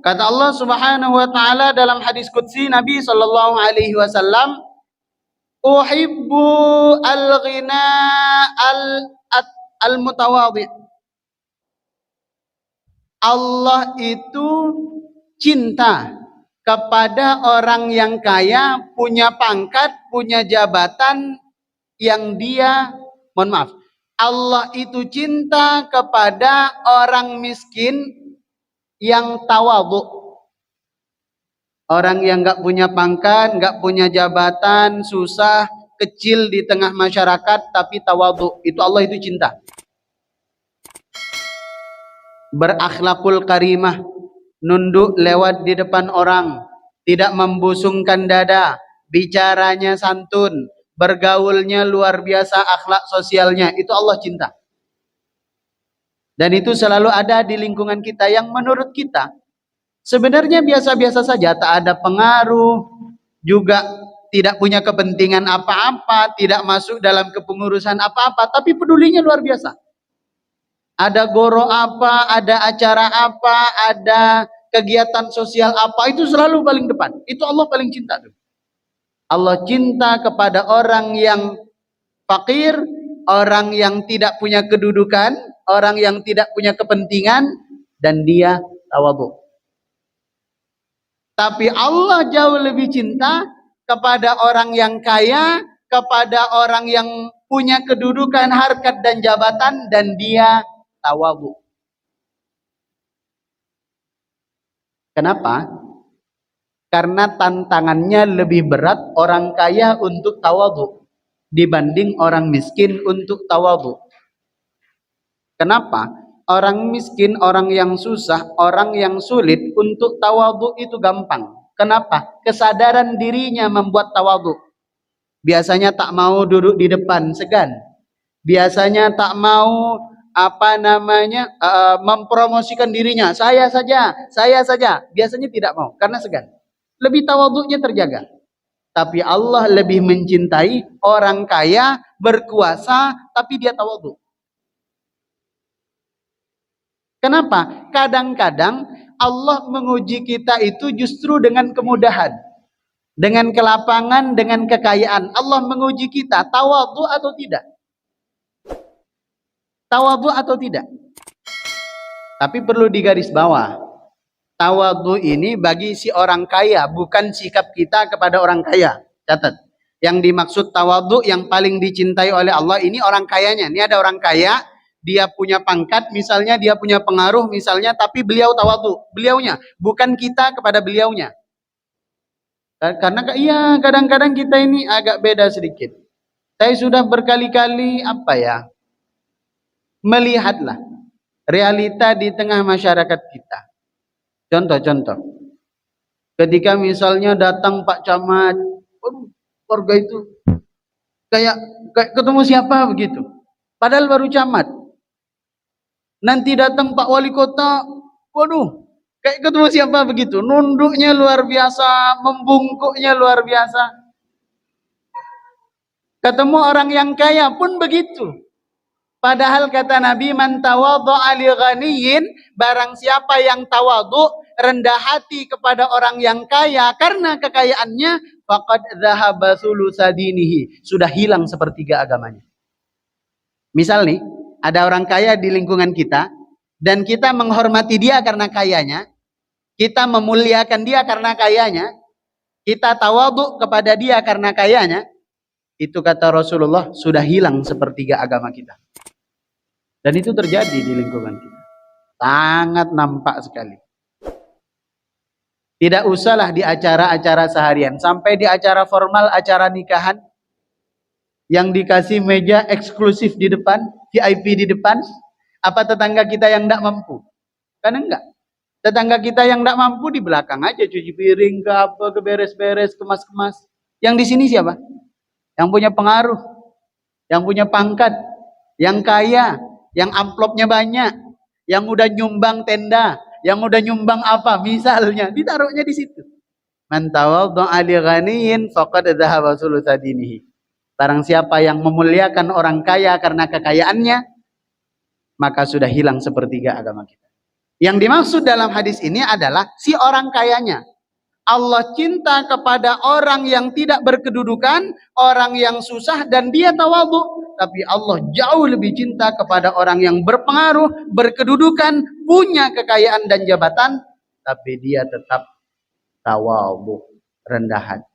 Kata Allah Subhanahu wa taala dalam hadis qudsi Nabi sallallahu alaihi wasallam, "Uhibbu al-ghina al-mutawadhi." Allah itu cinta kepada orang yang kaya, punya pangkat, punya jabatan yang dia, mohon maaf, Allah itu cinta kepada orang miskin yang tawadhu. Orang yang nggak punya pangkat, nggak punya jabatan, susah, kecil di tengah masyarakat, tapi tawadhu. Itu Allah itu cinta. Berakhlakul karimah, nunduk lewat di depan orang, tidak membusungkan dada, bicaranya santun, bergaulnya luar biasa, akhlak sosialnya, itu Allah cinta. Dan itu selalu ada di lingkungan kita yang menurut kita sebenarnya biasa-biasa saja, tak ada pengaruh, juga tidak punya kepentingan apa-apa, tidak masuk dalam kepengurusan apa-apa, tapi pedulinya luar biasa. Ada goro apa, ada acara apa, ada kegiatan sosial apa, itu selalu paling depan. Itu Allah paling cinta tuh. Allah cinta kepada orang yang fakir, orang yang tidak punya kedudukan, orang yang tidak punya kepentingan, dan dia tawadhu. Tapi Allah jauh lebih cinta kepada orang yang kaya, kepada orang yang punya kedudukan, harkat dan jabatan, dan dia tawadhu. Kenapa? Karena tantangannya lebih berat orang kaya untuk tawadhu dibanding orang miskin untuk tawadhu. Kenapa? Orang miskin, orang yang susah, orang yang sulit untuk tawadhu itu gampang. Kenapa? Kesadaran dirinya membuat tawadhu. Biasanya tak mau duduk di depan, segan. Biasanya tak mau mempromosikan dirinya. Saya saja. Biasanya tidak mau karena segan. Lebih tawadhunya terjaga. Tapi Allah lebih mencintai orang kaya, berkuasa, tapi dia tawadhu. Kenapa? Kadang-kadang Allah menguji kita itu justru dengan kemudahan, dengan kelapangan, dengan kekayaan. Allah menguji kita tawadhu atau tidak. Tawadhu atau tidak. Tapi perlu digaris bawah. Tawadhu ini bagi si orang kaya, bukan sikap kita kepada orang kaya. Catat. Yang dimaksud tawadhu yang paling dicintai oleh Allah ini orang kayanya. Ini ada orang kaya, dia punya pangkat, misalnya dia punya pengaruh, misalnya, tapi beliau tawadhu. Beliaunya, bukan kita kepada beliaunya. Karena iya kadang-kadang kita ini agak beda sedikit. Saya sudah berkali-kali melihatlah realita di tengah masyarakat kita. Contoh. Ketika misalnya datang Pak Camat, warga itu kayak ketemu siapa begitu. Padahal baru camat. Nanti datang Pak Wali Kota, kayak ketemu siapa begitu. Nunduknya luar biasa, membungkuknya luar biasa. Ketemu orang yang kaya pun begitu. Padahal kata Nabi, man tawadhu'a li ghaniyin, barang siapa yang tawadhu, rendah hati kepada orang yang kaya karena kekayaannya, faqad dhahaba thulutsa dinihi, sudah hilang sepertiga agamanya. Misal nih, ada orang kaya di lingkungan kita dan kita menghormati dia karena kayanya, kita memuliakan dia karena kayanya, kita tawadhu kepada dia karena kayanya, itu kata Rasulullah sudah hilang sepertiga agama kita. Dan itu terjadi di lingkungan kita. Sangat nampak sekali. Tidak usahlah di acara-acara seharian. Sampai di acara formal, acara nikahan. Yang dikasih meja eksklusif di depan, VIP di depan. Apa tetangga kita yang tidak mampu? Kan enggak. Tetangga kita yang tidak mampu di belakang aja. Cuci piring ke beres-beres, kemas-kemas. Yang di sini siapa? Yang punya pengaruh. Yang punya pangkat. Yang kaya. Yang amplopnya banyak, yang udah nyumbang tenda, yang udah nyumbang apa, misalnya, ditaruhnya di situ. Man tawadhu'a li ghaniyin faqad dhahaba thulutsa dinihi. Barang siapa yang memuliakan orang kaya karena kekayaannya, maka sudah hilang sepertiga agama kita. Yang dimaksud dalam hadis ini adalah si orang kayanya. Allah cinta kepada orang yang tidak berkedudukan, orang yang susah dan dia tawadhu. Tapi Allah jauh lebih cinta kepada orang yang berpengaruh, berkedudukan, punya kekayaan dan jabatan, tapi dia tetap tawadhu, rendah hati.